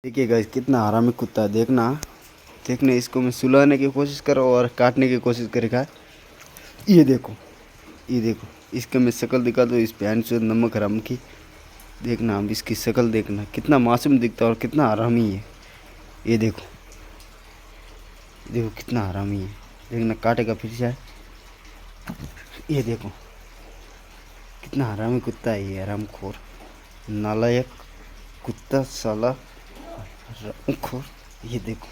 देखिए गाइस कितना हरामी कुत्ता है। देखना देखने इसको मैं सुलाने की कोशिश कर रहा हूँ और काटने की कोशिश करेगा। ये देखो ये देखो, इसका मैं शक्ल दिखा दूँ इस बहन से नमक हराम की। देखना हम इसकी शक्ल देखना, कितना मासूम दिखता है और कितना हरामी है। ये देखो देखो कितना हरामी है। देखना काटेगा फिर से। ये देखो कितना हरामी कुत्ता है ये, हरामखोर नालायक कुत्ता साला हरामखोर। ये देखो।